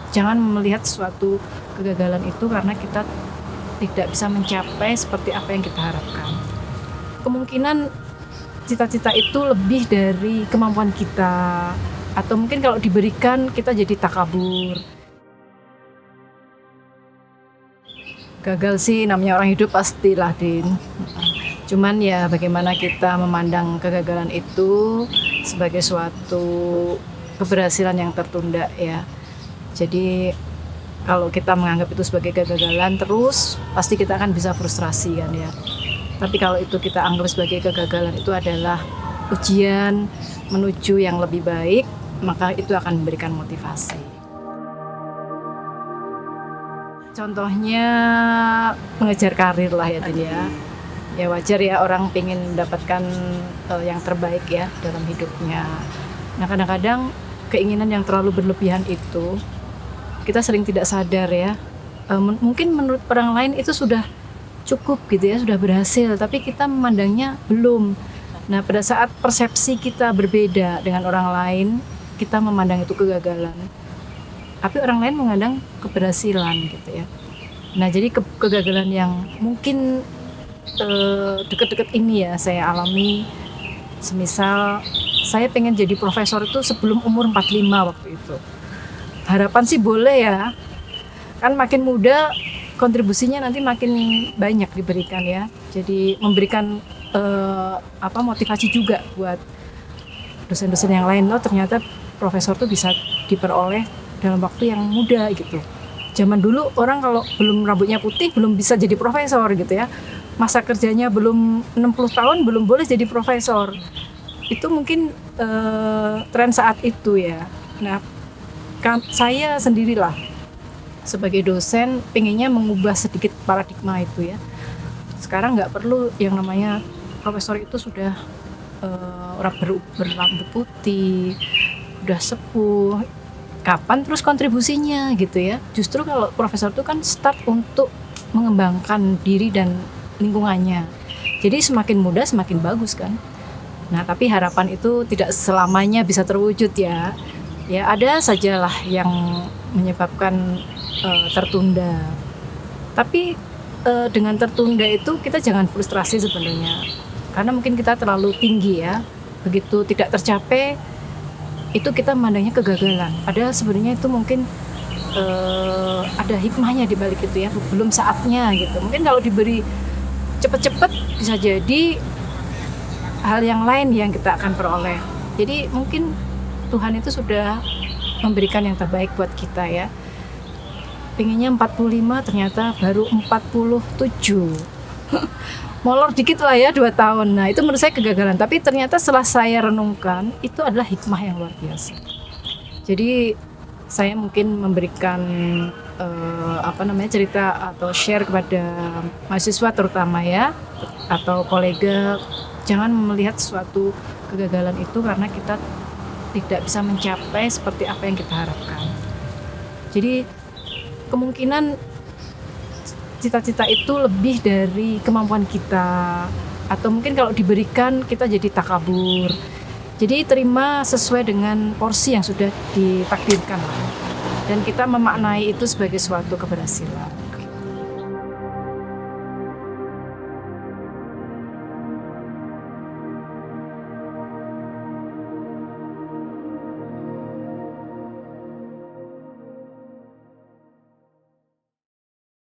jangan melihat suatu kegagalan itu karena kita tidak bisa mencapai seperti apa yang kita harapkan. Kemungkinan cita-cita itu lebih dari kemampuan kita, atau mungkin kalau diberikan kita jadi takabur. Gagal sih namanya orang hidup pastilah, Din. Cuman ya bagaimana kita memandang kegagalan itu sebagai suatu keberhasilan yang tertunda ya. Jadi kalau kita menganggap itu sebagai kegagalan terus, pasti kita akan bisa frustrasi kan ya. Tapi kalau itu kita anggap sebagai kegagalan itu adalah ujian menuju yang lebih baik, maka itu akan memberikan motivasi. Contohnya mengejar karir lah ya, Din ya. Ya wajar ya orang pengen mendapatkan yang terbaik ya dalam hidupnya. Nah kadang-kadang keinginan yang terlalu berlebihan itu kita sering tidak sadar ya. Mungkin menurut orang lain itu sudah cukup gitu ya, sudah berhasil, tapi kita memandangnya belum. Nah pada saat persepsi kita berbeda dengan orang lain, kita memandang itu kegagalan, tapi orang lain memandang keberhasilan gitu ya. Nah jadi kegagalan yang mungkin dekat-dekat ini ya saya alami, semisal saya pengen jadi profesor itu sebelum umur 45 waktu itu. Harapan sih boleh ya, kan makin muda kontribusinya nanti makin banyak diberikan ya, jadi memberikan motivasi juga buat dosen-dosen yang lain. Loh ternyata profesor tuh bisa diperoleh dalam waktu yang muda gitu. Zaman dulu orang kalau belum rambutnya putih belum bisa jadi profesor gitu ya, masa kerjanya belum 60 tahun belum boleh jadi profesor. Itu mungkin tren saat itu ya. Nah saya sendirilah sebagai dosen pengennya mengubah sedikit paradigma itu ya. Sekarang nggak perlu yang namanya profesor itu sudah orang berambut putih, udah sepuh. Kapan terus kontribusinya gitu ya. Justru kalau profesor itu kan start untuk mengembangkan diri dan lingkungannya. Jadi semakin muda semakin bagus kan. Nah tapi harapan itu tidak selamanya bisa terwujud ya. Ya ada sajalah yang menyebabkan tertunda. Tapi dengan tertunda itu kita jangan frustrasi sebenarnya. Karena mungkin kita terlalu tinggi ya. Begitu tidak tercapai itu kita memandangnya kegagalan. Padahal sebenarnya itu mungkin ada hikmahnya di balik itu ya. Belum saatnya gitu. Mungkin kalau diberi cepat-cepat bisa jadi hal yang lain yang kita akan peroleh. Jadi mungkin Tuhan itu sudah memberikan yang terbaik buat kita ya. Pengennya 45 ternyata baru 47. Molor dikit lah ya 2 tahun. Nah itu menurut saya kegagalan. Tapi ternyata setelah saya renungkan itu adalah hikmah yang luar biasa. Jadi saya mungkin memberikan cerita atau share kepada mahasiswa terutama ya, atau kolega, jangan melihat suatu kegagalan itu karena kita tidak bisa mencapai seperti apa yang kita harapkan. Jadi kemungkinan cita-cita itu lebih dari kemampuan kita, atau mungkin kalau diberikan kita jadi takabur. Jadi terima sesuai dengan porsi yang sudah ditakdirkan dan kita memaknai itu sebagai suatu keberhasilan.